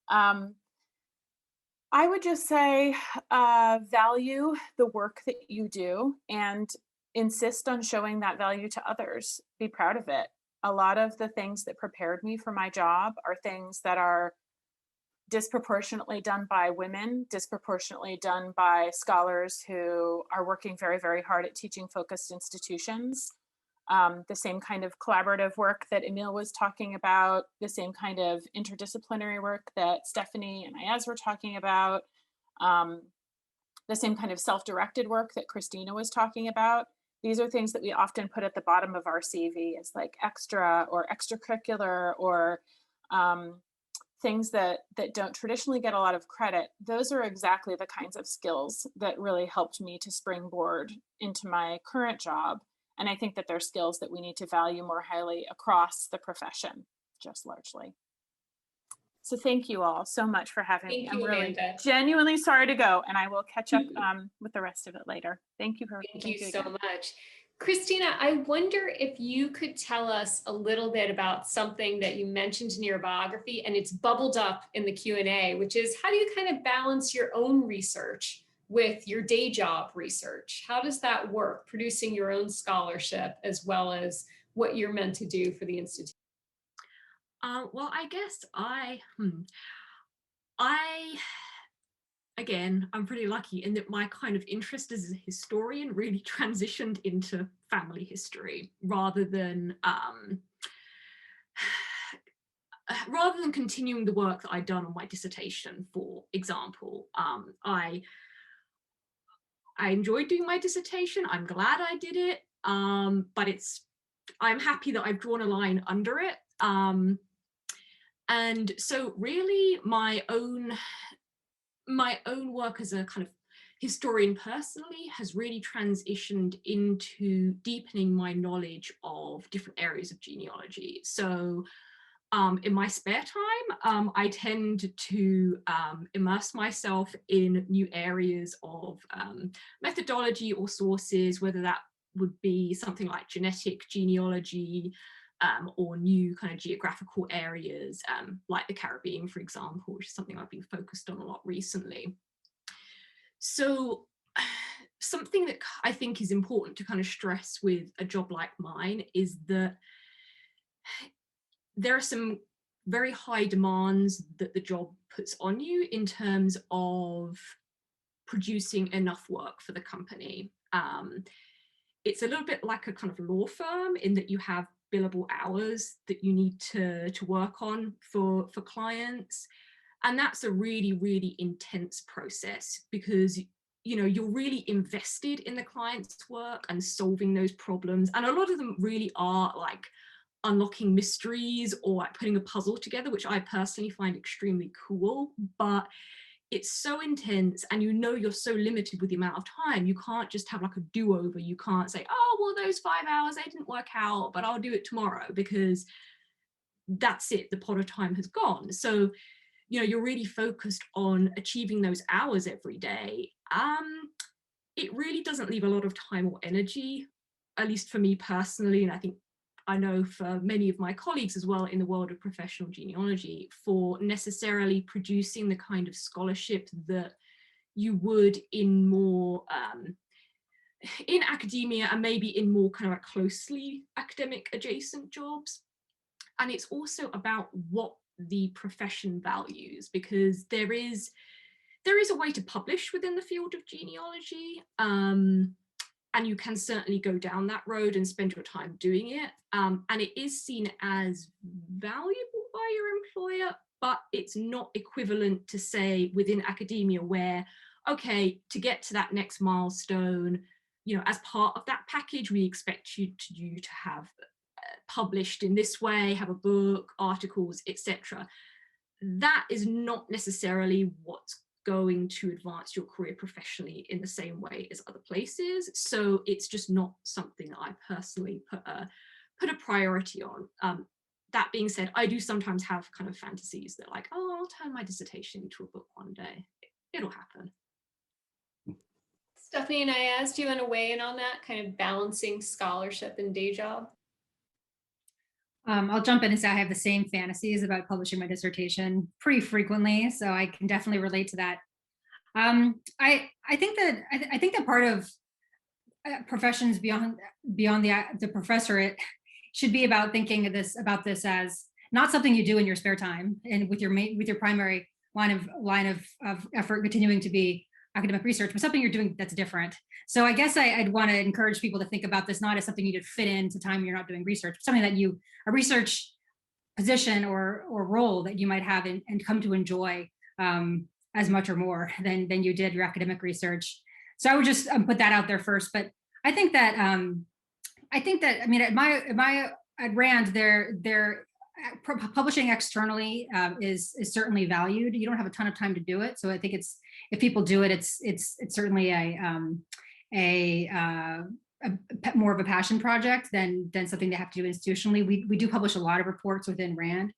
I would just say value the work that you do and insist on showing that value to others. Be proud of it. A lot of the things that prepared me for my job are things that are disproportionately done by women, disproportionately done by scholars who are working very, very hard at teaching focused institutions. The same kind of collaborative work that Emil was talking about, the same kind of interdisciplinary work that Stephanie and Aiyaz were talking about, the same kind of self-directed work that Christina was talking about. These are things that we often put at the bottom of our CV as like extra or extracurricular or things that don't traditionally get a lot of credit. Those are exactly the kinds of skills that really helped me to springboard into my current job. And I think that they're skills that we need to value more highly across the profession, just largely. So thank you all so much for having me. I'm really genuinely sorry to go, and I will catch up with the rest of it later. Thank you. Thank you so much. Christina, I wonder if you could tell us a little bit about something that you mentioned in your biography, and it's bubbled up in the Q&A, which is how do you kind of balance your own research with your day job research? How does that work, producing your own scholarship as well as what you're meant to do for the Institute? Well, I guess again, I'm pretty lucky in that my kind of interest as a historian really transitioned into family history rather than continuing the work that I'd done on my dissertation, for example. I enjoyed doing my dissertation. I'm glad I did it, but I'm happy that I've drawn a line under it. And so really my own work as a kind of historian personally has really transitioned into deepening my knowledge of different areas of genealogy. So in my spare time, I tend to immerse myself in new areas of methodology or sources, whether that would be something like genetic genealogy, or new kind of geographical areas like the Caribbean, for example, which is something I've been focused on a lot recently. So something that I think is important to kind of stress with a job like mine is that there are some very high demands that the job puts on you in terms of producing enough work for the company. It's a little bit like a kind of law firm in that you have billable hours that you need to work on for clients. And that's a really, really intense process because, you know, you're really invested in the client's work and solving those problems. And a lot of them really are like unlocking mysteries or like putting a puzzle together, which I personally find extremely cool. But it's so intense, and you know you're so limited with the amount of time. You can't just have like a do-over. You can't say, oh, well, those 5 hours, they didn't work out, but I'll do it tomorrow, because that's it, the pot of time has gone. So, you know, you're really focused on achieving those hours every day. It really doesn't leave a lot of time or energy, at least for me personally, and I know for many of my colleagues as well in the world of professional genealogy, for necessarily producing the kind of scholarship that you would in more in academia, and maybe in more kind of like closely academic adjacent jobs. And it's also about what the profession values, because there is a way to publish within the field of genealogy. And you can certainly go down that road and spend your time doing it. And it is seen as valuable by your employer, but it's not equivalent to, say, within academia, where, okay, to get to that next milestone, you know, as part of that package, we expect you to have published in this way, have a book, articles, etc. That is not necessarily what's going to advance your career professionally in the same way as other places. So it's just not something that I personally put a priority on. That being said, I do sometimes have kind of fantasies that, like, oh, I'll turn my dissertation into a book one day. It'll happen. Stephanie and Aiyaz, do you want to weigh in on that, kind of balancing scholarship and day job? I'll jump in and say I have the same fantasies about publishing my dissertation pretty frequently, so I can definitely relate to that. I think that part of professions beyond the professorate should be about thinking of about this as not something you do in your spare time and with your primary line of effort continuing to be academic research, but something you're doing that's different. So I guess I'd want to encourage people to think about this not as something you fit into time you're not doing research, but something that a research position or role that you might have and come to enjoy as much or more than you did your academic research. So I would just put that out there first. But I think that I mean at Rand, they're publishing externally is certainly valued. You don't have a ton of time to do it, so I think if people do it, it's certainly a more of a passion project than something they have to do institutionally. We do publish a lot of reports within Rand,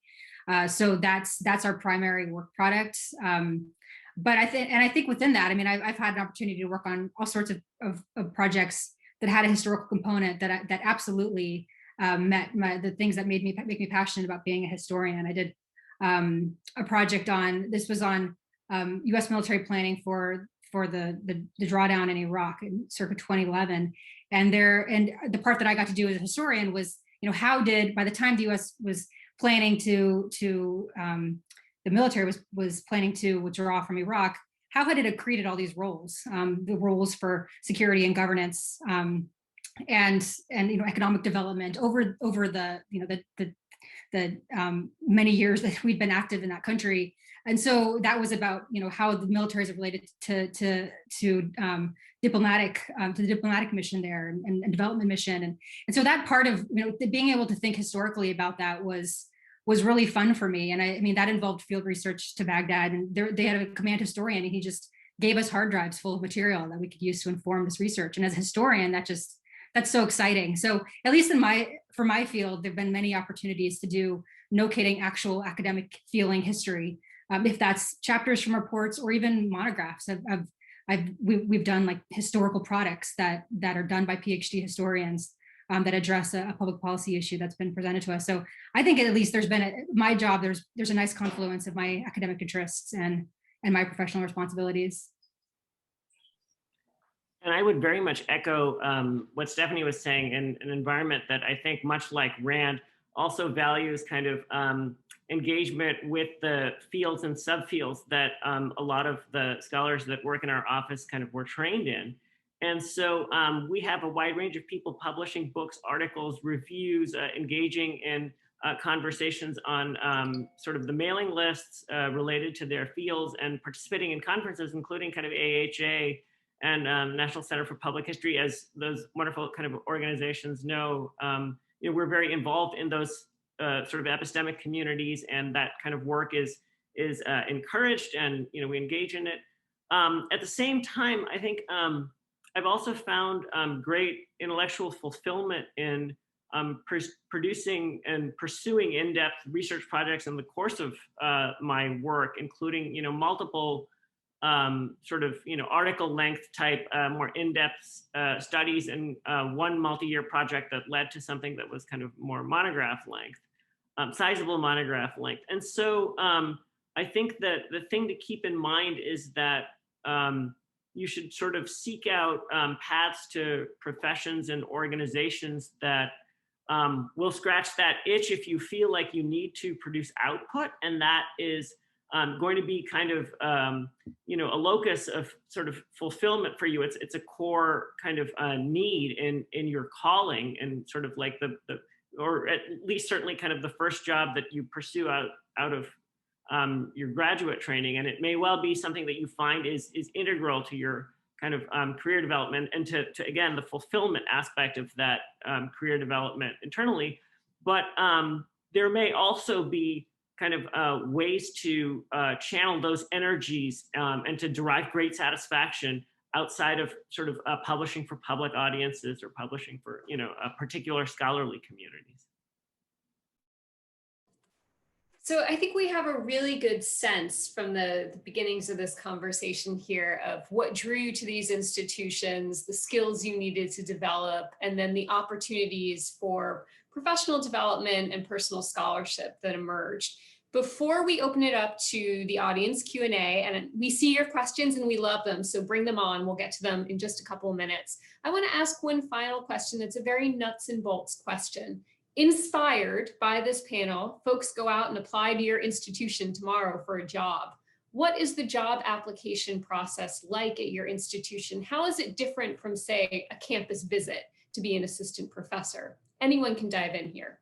so that's our primary work product. But I think within that, I mean, I've had an opportunity to work on all sorts of projects that had a historical component that absolutely met the things that make me passionate about being a historian. I did a project on U.S. military planning for the drawdown in Iraq in circa 2011, and the part that I got to do as a historian was, you know, how did, by the time the U.S. was planning to the military was planning to withdraw from Iraq, how had it accreted all these roles, the roles for security and governance, and you know, economic development over the you know the many years that we'd been active in that country. And so that was about, you know, how the military is related to the diplomatic mission there and development mission, and so that part of, you know, being able to think historically about that was really fun for me. And I mean, that involved field research to Baghdad, and they had a command historian, and he just gave us hard drives full of material that we could use to inform this research. And as a historian, that's so exciting. So at least for my field, there've been many opportunities to do notating actual academic feeling history, if that's chapters from reports or even monographs. We've done like historical products that are done by PhD historians that address a public policy issue that's been presented to us. So I think at least there's been my job, there's a nice confluence of my academic interests and my professional responsibilities. And I would very much echo what Stephanie was saying, in an environment that I think, much like Rand, also values kind of engagement with the fields and subfields that a lot of the scholars that work in our office kind of were trained in. And so we have a wide range of people publishing books, articles, reviews, engaging in conversations on sort of the mailing lists related to their fields, and participating in conferences, including kind of AHA and National Center for Public History. As those wonderful kind of organizations know, you know, we're very involved in those sort of epistemic communities, and that kind of work is is encouraged, and we engage in it. At the same time, I think I've also found great intellectual fulfillment in producing and pursuing in-depth research projects in the course of my work, including multiple sort of article length type more in-depth studies, and one multi-year project that led to something that was kind of more monograph length, sizable monograph length. And so I think that the thing to keep in mind is that you should sort of seek out paths to professions and organizations that will scratch that itch if you feel like you need to produce output, and that is going to be kind of a locus of sort of fulfillment for you. It's a core kind of need in your calling, and sort of like or at least certainly kind of the first job that you pursue out of your graduate training. And it may well be something that you find is integral to your kind of career development, and to again, the fulfillment aspect of that career development internally. But there may also be kind of ways to channel those energies and to derive great satisfaction outside of sort of publishing for public audiences or publishing for particular scholarly communities. So I think we have a really good sense from the beginnings of this conversation here of what drew you to these institutions, the skills you needed to develop, and then the opportunities for professional development and personal scholarship that emerged. Before we open it up to the audience Q&A, and we see your questions and we love them, so bring them on. We'll get to them in just a couple of minutes. I want to ask one final question that's a very nuts and bolts question. Inspired by this panel, folks go out and apply to your institution tomorrow for a job. What is the job application process like at your institution? How is it different from, say, a campus visit to be an assistant professor? Anyone can dive in here.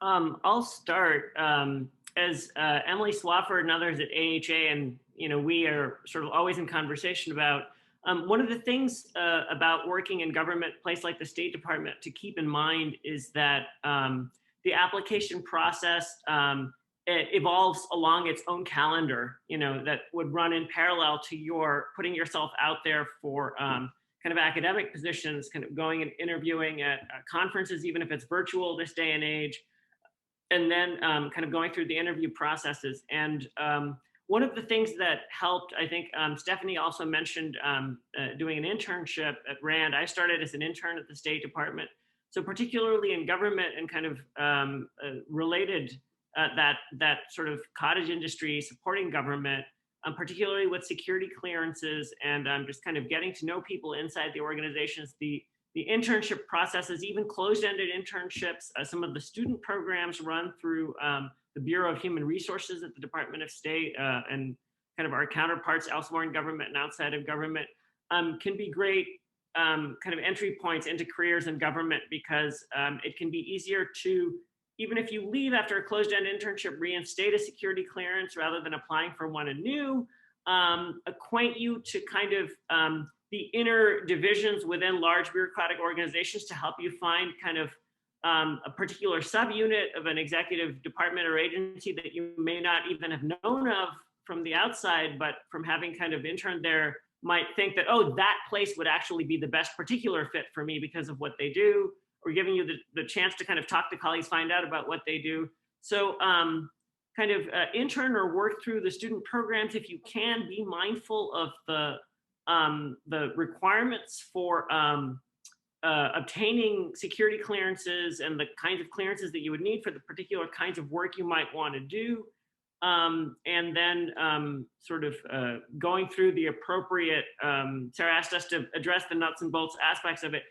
I'll start. As Emily Swafford and others at AHA, and we are sort of always in conversation about one of the things about working in government, place like the State Department, to keep in mind is that the application process it evolves along its own calendar, that would run in parallel to your putting yourself out there for kind of academic positions, kind of going and interviewing at conferences, even if it's virtual this day and age, and then kind of going through the interview processes. And one of the things that helped, I think Stephanie also mentioned doing an internship at RAND. I started as an intern at the State Department. So particularly in government and kind of related that sort of cottage industry supporting government, particularly with security clearances and just kind of getting to know people inside the organizations, the internship processes, even closed-ended internships, some of the student programs run through the Bureau of Human Resources at the Department of State and kind of our counterparts elsewhere in government and outside of government can be great kind of entry points into careers in government, because it can be easier to, even if you leave after a closed-end internship, reinstate a security clearance rather than applying for one anew, acquaint you to kind of the inner divisions within large bureaucratic organizations to help you find kind of a particular subunit of an executive department or agency that you may not even have known of from the outside, but from having kind of interned there might think that, oh, that place would actually be the best particular fit for me because of what they do, or giving you the chance to kind of talk to colleagues, find out about what they do. So kind of intern or work through the student programs if you can. Be mindful of the requirements for obtaining security clearances and the kinds of clearances that you would need for the particular kinds of work you might want to do. And then sort of going through the appropriate, Sarah asked us to address the nuts and bolts aspects of it.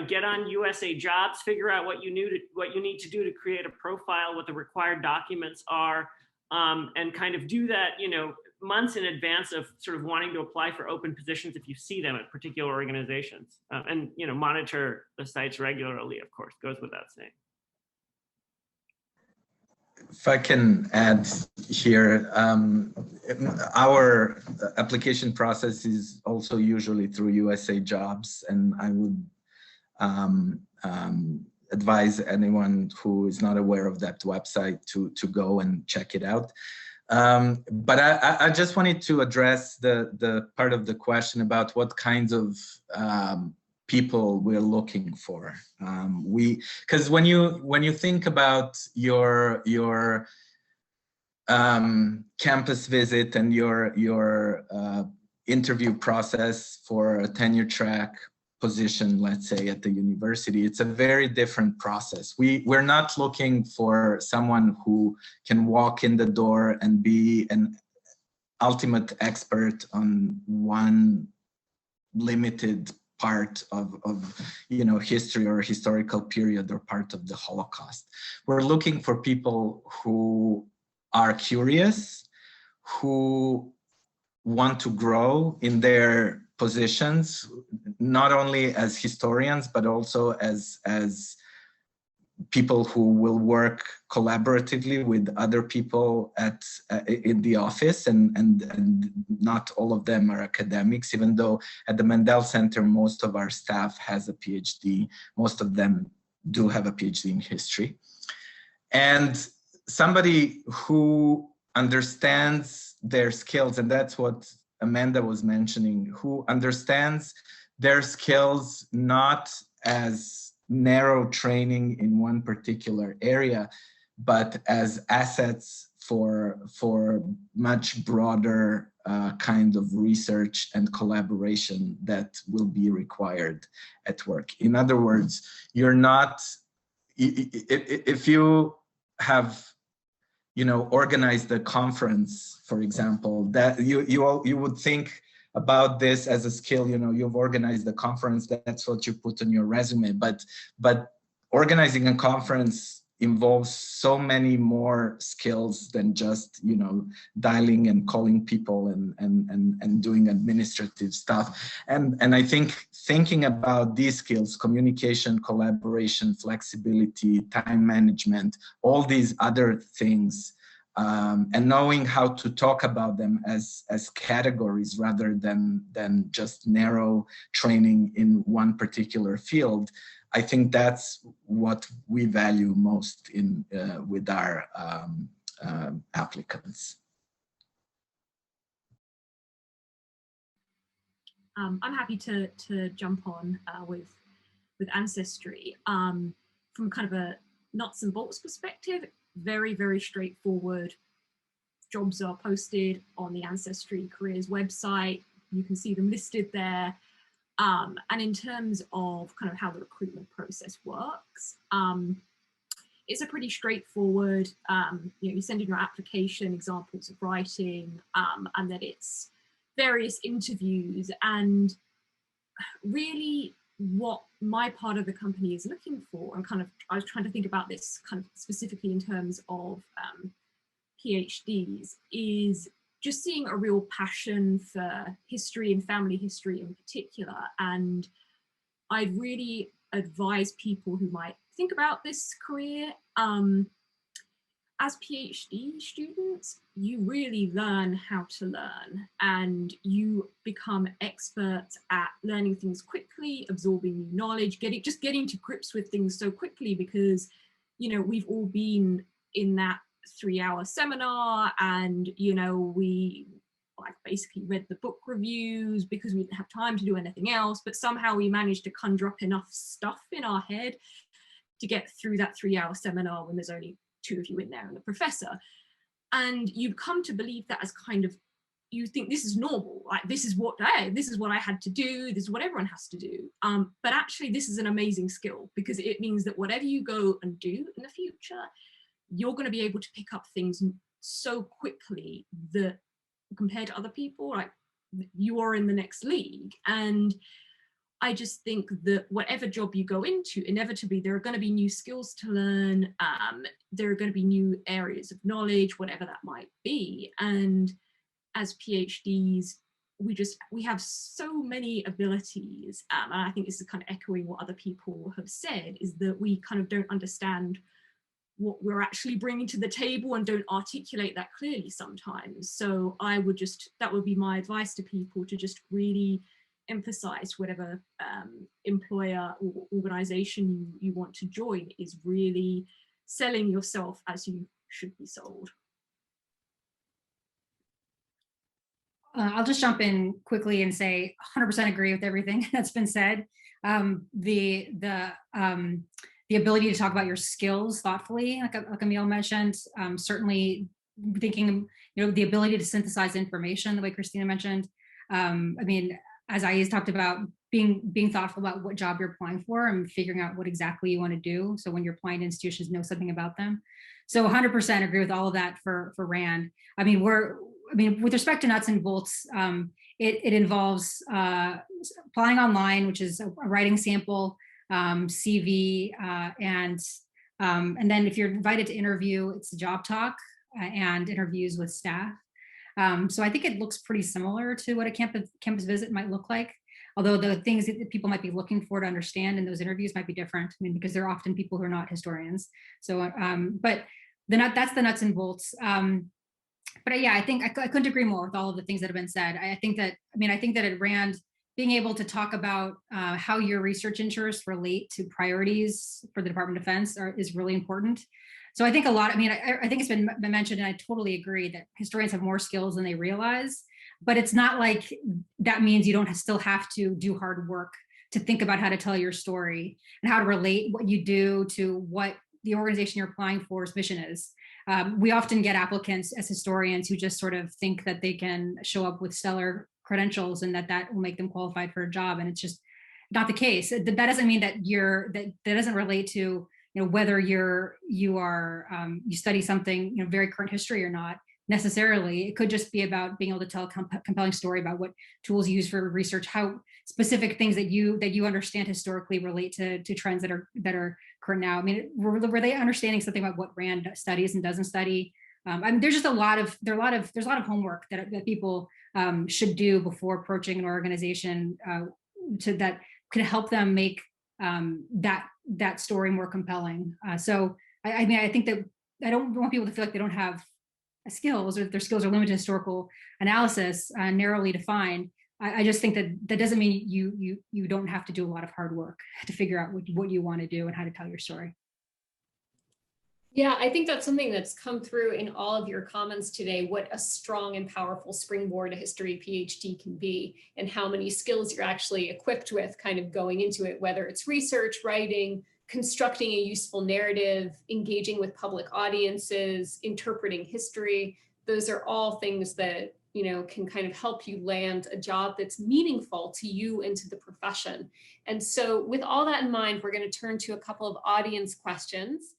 Get on USA Jobs, figure out what you need to do to create a profile, what the required documents are, and kind of do that, months in advance of sort of wanting to apply for open positions if you see them at particular organizations, and monitor the sites regularly, of course, goes without saying. If I can add here, our application process is also usually through USA Jobs, and I would advise anyone who is not aware of that website to go and check it out. But I just wanted to address the part of the question about what kinds of people we're looking for. Because when you think about your campus visit and your interview process for a tenure track position, let's say at the university, it's a very different process. We're not looking for someone who can walk in the door and be an ultimate expert on one limited part of history or historical period or part of the Holocaust. We're looking for people who are curious, who want to grow in their positions, not only as historians, but also as people who will work collaboratively with other people in the office, and not all of them are academics, even though at the Mandel Center, most of our staff has a PhD. Most of them do have a PhD in history. And somebody who understands their skills, and that's what Amanda was mentioning, who understands their skills not as narrow training in one particular area, but as assets for much broader kind of research and collaboration that will be required at work. In other words, you're not, if you have organize the conference, for example, that you would think about this as a skill. You've organized the conference, that's what you put on your resume, but organizing a conference involves so many more skills than just dialing and calling people and doing administrative stuff. And I think thinking about these skills, communication, collaboration, flexibility, time management, all these other things, and knowing how to talk about them as categories rather than just narrow training in one particular field, I think that's what we value most with our applicants. I'm happy to jump on with Ancestry. From kind of a nuts and bolts perspective, very, very straightforward. Jobs are posted on the Ancestry Careers website. You can see them listed there. And in terms of kind of how the recruitment process works, it's a pretty straightforward, you send in your application, examples of writing, and then it's various interviews. And really what my part of the company is looking for, and I was trying to think about this kind of specifically in terms of PhDs, is just seeing a real passion for history and family history in particular. And I'd really advise people who might think about this career, as PhD students, you really learn how to learn, and you become experts at learning things quickly, absorbing new knowledge, getting to grips with things so quickly, because we've all been in that 3-hour seminar, and we basically read the book reviews because we didn't have time to do anything else, but somehow we managed to conjure up enough stuff in our head to get through that 3-hour seminar when there's only 2 of you in there and the professor. And you'd come to believe that as kind of, you think this is normal, like this is what I had to do, this is what everyone has to do. But actually this is an amazing skill, because it means that whatever you go and do in the future, you're going to be able to pick up things so quickly that compared to other people, like you are in the next league. And I just think that whatever job you go into, inevitably there are going to be new skills to learn. There are going to be new areas of knowledge, whatever that might be. And as PhDs, we have so many abilities. And I think this is kind of echoing what other people have said, is that we kind of don't understand what we're actually bringing to the table and don't articulate that clearly sometimes. So that would be my advice to people, to just really emphasized, whatever employer or organization you want to join, is really selling yourself as you should be sold. I'll just jump in quickly and say 100% agree with everything that's been said. The ability to talk about your skills thoughtfully, like Emil mentioned, certainly thinking, the ability to synthesize information, the way Christina mentioned. I mean, as Aiyaz talked about, being thoughtful about what job you're applying for and figuring out what exactly you want to do. So when you're applying to institutions, know something about them. So 100% agree with all of that for RAND. I mean, with respect to nuts and bolts, it involves applying online, which is a writing sample, CV, and then if you're invited to interview, it's a job talk and interviews with staff. So I think it looks pretty similar to what a campus visit might look like, although the things that people might be looking for to understand in those interviews might be different. I mean, because they're often people who are not historians. So, but that's the nuts and bolts. But yeah, I think I couldn't agree more with all of the things that have been said. I think that at RAND, being able to talk about how your research interests relate to priorities for the Department of Defense is really important. So I think I think it's been mentioned, and I totally agree that historians have more skills than they realize, but it's not like that means you don't still have to do hard work to think about how to tell your story and how to relate what you do to what the organization you're applying for's mission is. We often get applicants as historians who just sort of think that they can show up with stellar credentials and that will make them qualified for a job, and it's just not the case. That doesn't mean that that doesn't relate to whether you study something very current history or not necessarily. It could just be about being able to tell a compelling story about what tools you use for research, how specific things that you understand historically relate to trends that are current now. I mean, were they understanding something about what RAND studies and doesn't study? I mean, there's just a lot of homework that people should do before approaching an organization that could help them make that story more compelling. So I mean, I think that I don't want people to feel like they don't have skills, or their skills are limited to historical analysis, narrowly defined. I just think that doesn't mean you don't have to do a lot of hard work to figure out what you want to do and how to tell your story. Yeah, I think that's something that's come through in all of your comments today, what a strong and powerful springboard a history PhD can be, and how many skills you're actually equipped with kind of going into it, whether it's research, writing, constructing a useful narrative, engaging with public audiences, interpreting history. Those are all things that can kind of help you land a job that's meaningful to you and to the profession. And so with all that in mind, we're going to turn to a couple of audience questions.